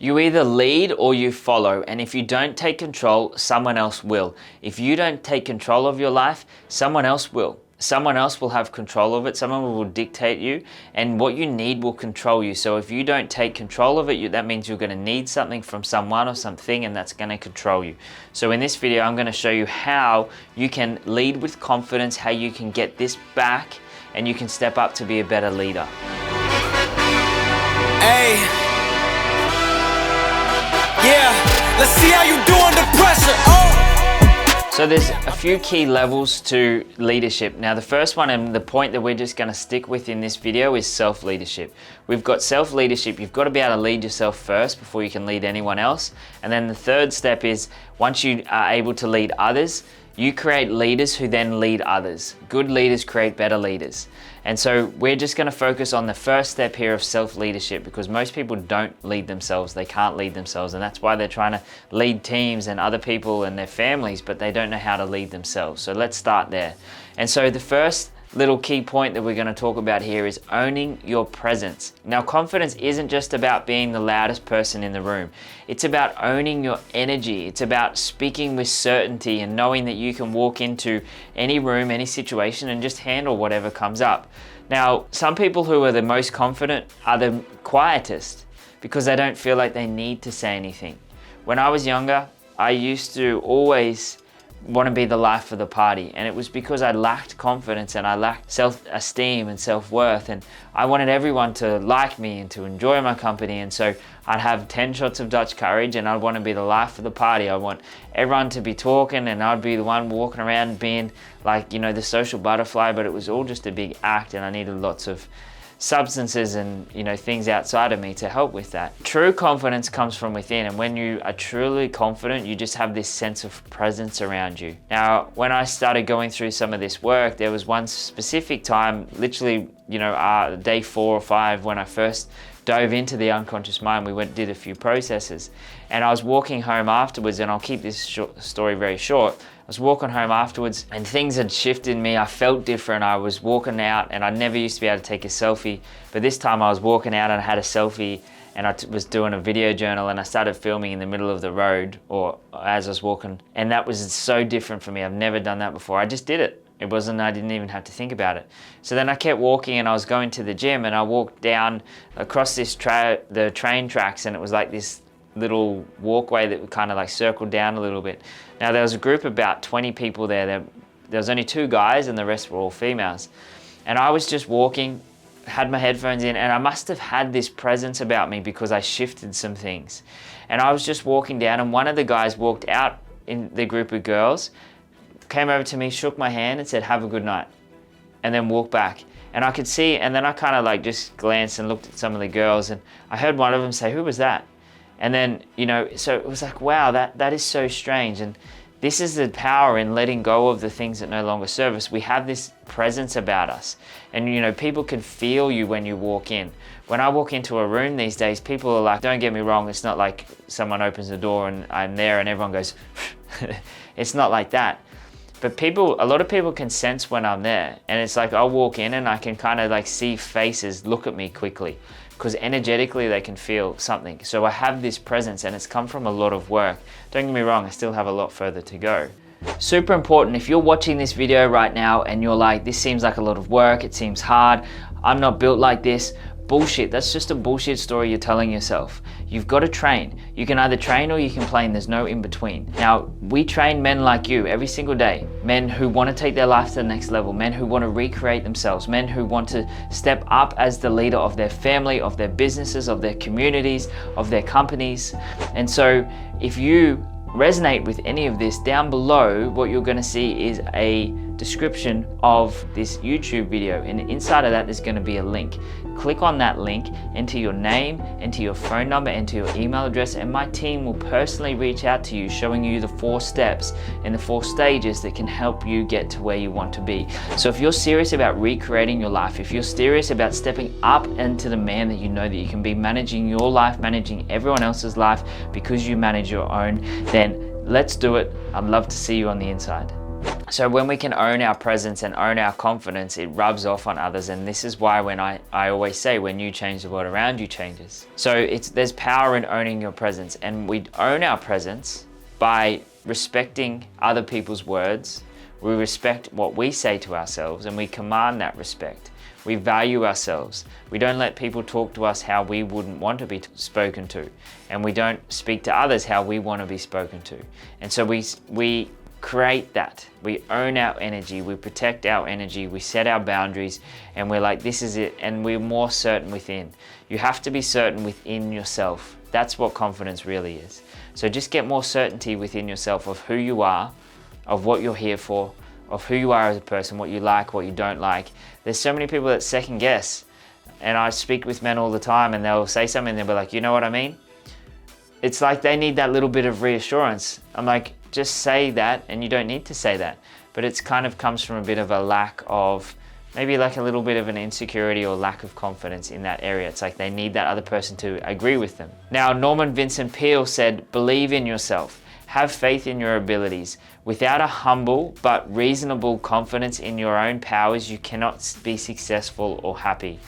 You either lead or you follow, and if you don't take control, someone else will. If you don't take control of your life, someone else will. Someone else will have control of it, someone will dictate you, and what you need will control you. So if you don't take control of it, that means you're going to need something from someone or something, and that's going to control you. So in this video, I'm going to show you how you can lead with confidence, how you can get this back, and you can step up to be a better leader. Hey. Yeah, let's see how you do under pressure. Oh. So there's a few key levels to leadership. Now the first one, and the point that we're just going to stick with in this video, is self-leadership. We've got self-leadership. You've got to be able to lead yourself first before you can lead anyone else. And then the third step is, once you are able to lead others, you create leaders who then lead others. Good leaders create better leaders. And so we're just going to focus on the first step here of self-leadership, because most people don't lead themselves. They can't lead themselves, and that's why they're trying to lead teams and other people and their families, but they don't know how to lead themselves. So let's start there. And so the first little key point that we're going to talk about here is owning your presence. Now, confidence isn't just about being the loudest person in the room. It's about owning your energy. It's about speaking with certainty and knowing that you can walk into any room, any situation, and just handle whatever comes up. Now, some people who are the most confident are the quietest because they don't feel like they need to say anything. When I was younger, I used to always want to be the life of the party, and it was because I lacked confidence and I lacked self-esteem and self-worth, and I wanted everyone to like me and to enjoy my company. And so I'd have 10 shots of Dutch courage and I'd want to be the life of the party. I want everyone to be talking and I'd be the one walking around being like, you know, the social butterfly, but it was all just a big act, and I needed lots of substances and, you know, things outside of me to help with that. True confidence comes from within, and when you are truly confident, you just have this sense of presence around you. Now, when I started going through some of this work, there was one specific time, literally, you know, day 4 or 5, when I first dove into the unconscious mind. We did a few processes, and I was walking home afterwards, and I'll keep this story very short. I was walking home afterwards and things had shifted in me. I felt different. I was walking out, and I never used to be able to take a selfie, but this time I was walking out and I had a selfie, and I was doing a video journal, and I started filming in the middle of the road or as I was walking, and that was so different for me. I've never done that before. I just did it. I didn't even have to think about it. So then I kept walking, and I was going to the gym, and I walked down across the train tracks, and it was like this little walkway that would kind of like circle down a little bit. Now there was a group of about 20 people there. There was only 2 guys and the rest were all females. And I was just walking, had my headphones in, and I must have had this presence about me because I shifted some things. And I was just walking down, and one of the guys walked out in the group of girls, came over to me, shook my hand and said, "Have a good night," and then walked back. And I could see, and then I kind of like just glanced and looked at some of the girls, and I heard one of them say, "Who was that?" And then, you know, so it was like, wow, that is so strange. And this is the power in letting go of the things that no longer serve us. We have this presence about us. And, you know, people can feel you when you walk in. When I walk into a room these days, people are like, don't get me wrong, it's not like someone opens the door and I'm there and everyone goes, it's not like that. But a lot of people can sense when I'm there. And it's like, I'll walk in and I can kind of like see faces look at me quickly, because energetically they can feel something. So I have this presence, and it's come from a lot of work. Don't get me wrong, I still have a lot further to go. Super important, if you're watching this video right now and you're like, this seems like a lot of work, it seems hard, I'm not built like this. Bullshit, that's just a bullshit story you're telling yourself. You've got to train. You can either train or you can play, and there's no in between. Now, we train men like you every single day. Men who want to take their life to the next level, men who want to recreate themselves, men who want to step up as the leader of their family, of their businesses, of their communities, of their companies. And so if you resonate with any of this, down below what you're going to see is a description of this YouTube video, and inside of that there's going to be a link. Click on that link, enter your name, enter your phone number, enter your email address, and my team will personally reach out to you, showing you the 4 steps and the 4 stages that can help you get to where you want to be. So if you're serious about recreating your life, if you're serious about stepping up into the man that you know that you can be, managing your life, managing everyone else's life because you manage your own, then let's do it. I'd love to see you on the inside. So when we can own our presence and own our confidence, it rubs off on others. And this is why when I always say, when you change, the world around you changes. So there's power in owning your presence, and we own our presence by respecting other people's words. We respect what we say to ourselves, and we command that respect. We value ourselves. We don't let people talk to us how we wouldn't want to be spoken to. And we don't speak to others how we want to be spoken to. And so we create that. We own our energy, we protect our energy, we set our boundaries, and we're like, this is it, and we're more certain within. You have to be certain within yourself. That's what confidence really is. So just get more certainty within yourself of who you are, of what you're here for, of who you are as a person, what you like, what you don't like. There's so many people that second guess, and I speak with men all the time, and they'll say something and they'll be like, you know what I mean? It's like they need that little bit of reassurance. I'm like, just say that, and you don't need to say that. But it's kind of comes from a bit of a lack of, maybe like a little bit of an insecurity or lack of confidence in that area. It's like they need that other person to agree with them. Now, Norman Vincent Peale said, believe in yourself. Have faith in your abilities. Without a humble but reasonable confidence in your own powers, you cannot be successful or happy.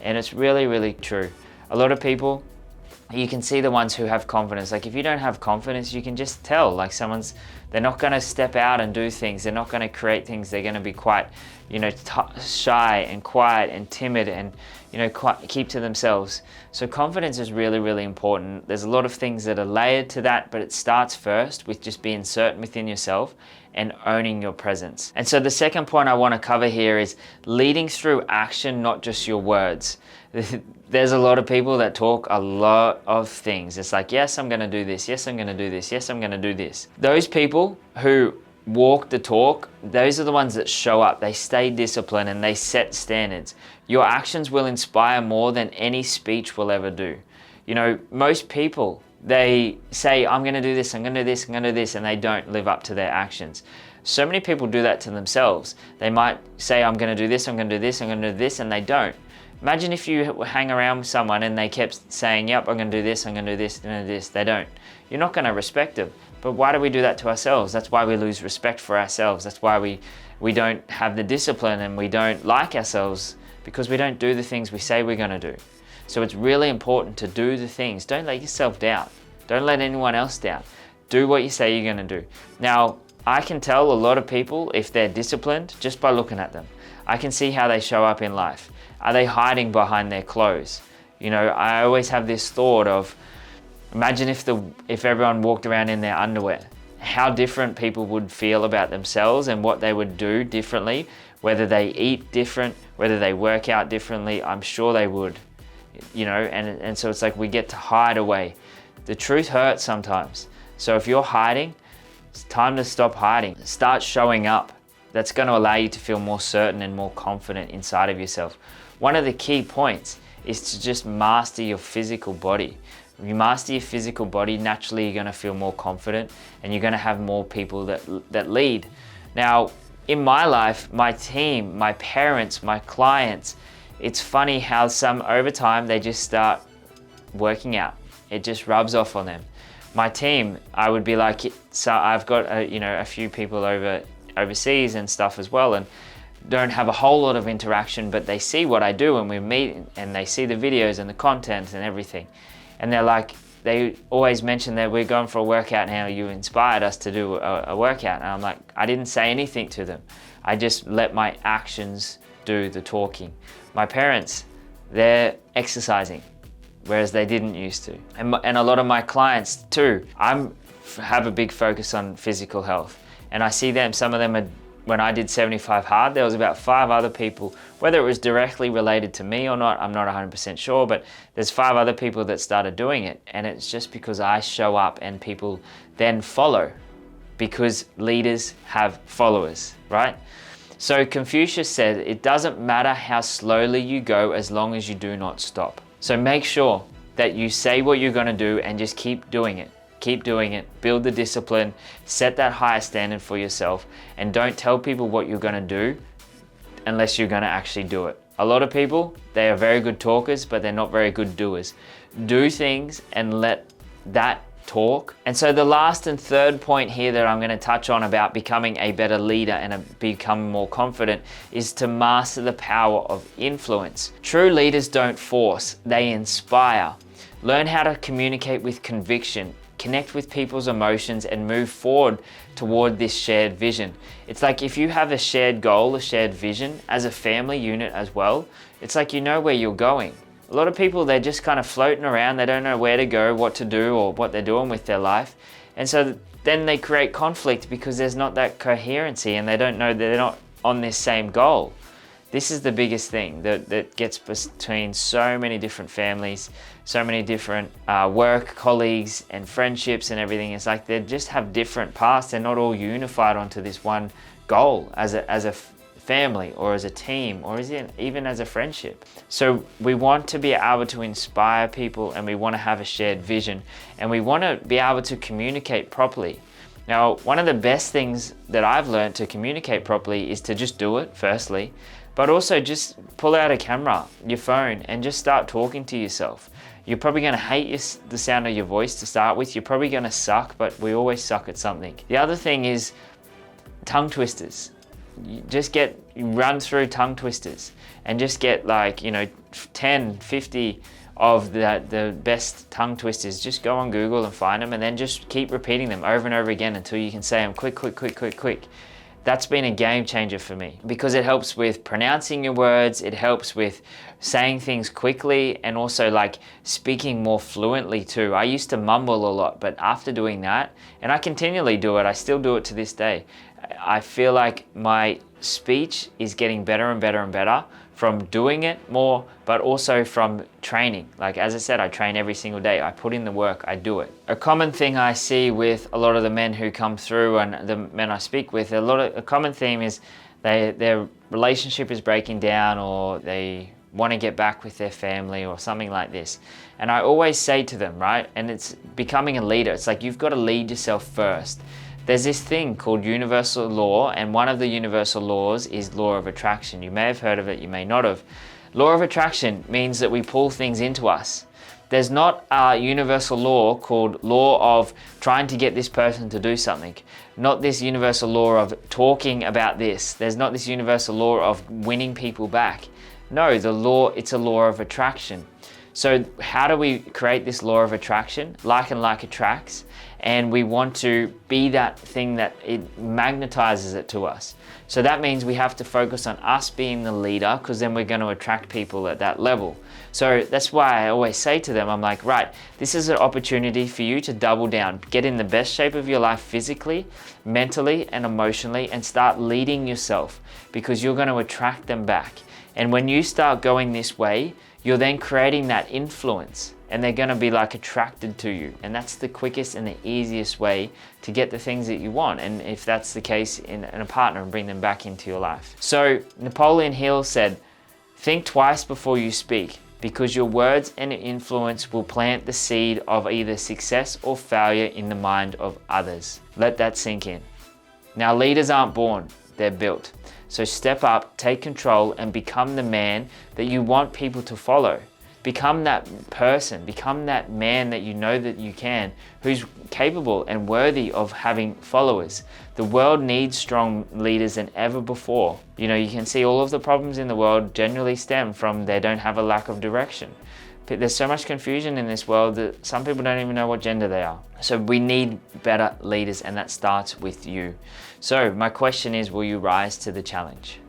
And it's really, really true. A lot of people, you can see the ones who have confidence. Like if you don't have confidence, you can just tell, like they're not going to step out and do things. They're not going to create things. They're going to be quite, shy and quiet and timid and, keep to themselves. So confidence is really, really important. There's a lot of things that are layered to that, but it starts first with just being certain within yourself and owning your presence. And so the second point I want to cover here is leading through action, not just your words. There's a lot of people that talk a lot of things. It's like, yes, I'm going to do this. Yes, I'm going to do this. Yes, I'm going to do this. Those people who walk the talk, those are the ones that show up. They stay disciplined and they set standards. Your actions will inspire more than any speech will ever do. Most people, they say, I'm going to do this, I'm going to do this, I'm going to do this, and they don't live up to their actions. So many people do that to themselves. They might say, I'm going to do this, I'm going to do this, I'm going to do this, and they don't. Imagine if you hang around with someone and they kept saying, yep, I'm going to do this, I'm going to do this, I'm going to do this. They don't. You're not going to respect them. But why do we do that to ourselves? That's why we lose respect for ourselves. That's why we don't have the discipline and we don't like ourselves, because we don't do the things we say we're going to do. So it's really important to do the things. Don't let yourself down. Don't let anyone else down. Do what you say you're going to do. Now, I can tell a lot of people if they're disciplined just by looking at them. I can see how they show up in life. Are they hiding behind their clothes? I always have this thought of, imagine if everyone walked around in their underwear, how different people would feel about themselves and what they would do differently, whether they eat different, whether they work out differently. I'm sure they would, and so it's like we get to hide away. The truth hurts sometimes. So if you're hiding, it's time to stop hiding. Start showing up. That's going to allow you to feel more certain and more confident inside of yourself. One of the key points is to just master your physical body. When you master your physical body, naturally you're going to feel more confident and you're going to have more people that lead. Now, in my life, my team, my parents, my clients, it's funny how some over time they just start working out. It just rubs off on them. My team, I would be like, so I've got a few people overseas and stuff as well, and don't have a whole lot of interaction, but they see what I do and we meet and they see the videos and the content and everything. And they're like, they always mention that we're going for a workout now, you inspired us to do a workout. And I'm like, I didn't say anything to them. I just let my actions do the talking. My parents, they're exercising, whereas they didn't used to. And a lot of my clients too, have a big focus on physical health. And I see them, some of them are, when I did 75 Hard, there was about 5 other people, whether it was directly related to me or not, I'm not 100% sure, but there's 5 other people that started doing it. And it's just because I show up and people then follow, because leaders have followers, right? So Confucius said, it doesn't matter how slowly you go as long as you do not stop. So make sure that you say what you're going to do and just keep doing it. Keep doing it, build the discipline, set that higher standard for yourself, and don't tell people what you're going to do unless you're going to actually do it. A lot of people, they are very good talkers, but they're not very good doers. Do things and let that talk. And so the last and third point here that I'm going to touch on about becoming a better leader and becoming more confident is to master the power of influence. True leaders don't force, they inspire. Learn how to communicate with conviction, connect with people's emotions, and move forward toward this shared vision. It's like if you have a shared goal, a shared vision as a family unit as well, it's like you know where you're going. A lot of people, they're just kind of floating around. They don't know where to go, what to do, or what they're doing with their life. And so then they create conflict because there's not that coherency and they don't know that they're not on this same goal. This is the biggest thing that gets between so many different families, so many different work colleagues and friendships and everything. It's like they just have different paths. They're not all unified onto this one goal as a family or as a team or even as a friendship. So we want to be able to inspire people, and we want to have a shared vision, and we want to be able to communicate properly. Now, one of the best things that I've learned to communicate properly is to just do it, firstly, but also just pull out a camera, your phone, and just start talking to yourself. You're probably going to hate the sound of your voice to start with. You're probably going to suck, but we always suck at something. The other thing is tongue twisters. You run through tongue twisters and just get 10, 50 of the best tongue twisters. Just go on Google and find them, and then just keep repeating them over and over again until you can say them quick. That's been a game changer for me because it helps with pronouncing your words, it helps with saying things quickly, and also speaking more fluently too. I used to mumble a lot, but after doing that, and I continually do it, I still do it to this day, I feel like my speech is getting better and better and better from doing it more, but also from training. Like, as I said, I train every single day. I put in the work, I do it. A common thing I see with a lot of the men who come through and the men I speak with, a common theme is their relationship is breaking down, or they want to get back with their family or something like this. And I always say to them, right, and it's becoming a leader, it's like you've got to lead yourself first. There's this thing called universal law, and one of the universal laws is law of attraction. You may have heard of it, you may not have. Law of attraction means that we pull things into us. There's not a universal law called law of trying to get this person to do something. Not this universal law of talking about this. There's not this universal law of winning people back. No, it's a law of attraction. So how do we create this law of attraction? Like and like attracts. And we want to be that thing that it magnetizes it to us. So that means we have to focus on us being the leader, because then we're going to attract people at that level. So that's why I always say to them, I'm like, right, this is an opportunity for you to double down, get in the best shape of your life physically, mentally, and emotionally, and start leading yourself, because you're going to attract them back. And when you start going this way, you're then creating that influence, and they're going to be attracted to you. And that's the quickest and the easiest way to get the things that you want. And if that's the case in a partner, and bring them back into your life. So Napoleon Hill said, think twice before you speak, because your words and influence will plant the seed of either success or failure in the mind of others. Let that sink in. Now, leaders aren't born, they're built. So step up, take control, and become the man that you want people to follow. Become that person, become that man that you know that you can, who's capable and worthy of having followers. The world needs strong leaders than ever before. You can see all of the problems in the world generally stem from they don't have a lack of direction. There's so much confusion in this world that some people don't even know what gender they are. So we need better leaders, and that starts with you. So my question is, will you rise to the challenge?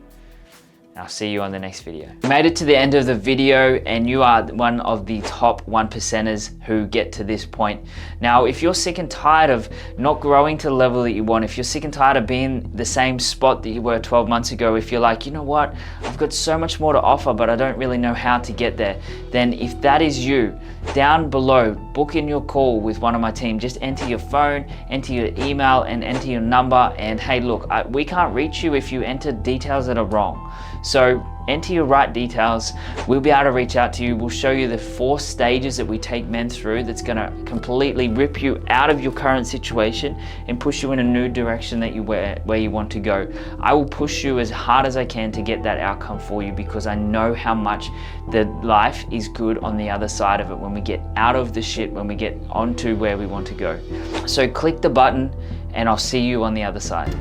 I'll see you on the next video. You made it to the end of the video, and you are one of the top 1%ers who get to this point. Now, if you're sick and tired of not growing to the level that you want, if you're sick and tired of being the same spot that you were 12 months ago, if you're like, you know what, I've got so much more to offer, but I don't really know how to get there, then if that is you, down below, book in your call with one of my team. Just enter your phone, enter your email, and enter your number. And hey, look, we can't reach you if you enter details that are wrong. So enter your right details, we'll be able to reach out to you. We'll show you the 4 stages that we take men through that's going to completely rip you out of your current situation and push you in a new direction that where you want to go. I will push you as hard as I can to get that outcome for you, because I know how much the life is good on the other side of it when we get out of the shit, when we get onto where we want to go. So click the button and I'll see you on the other side.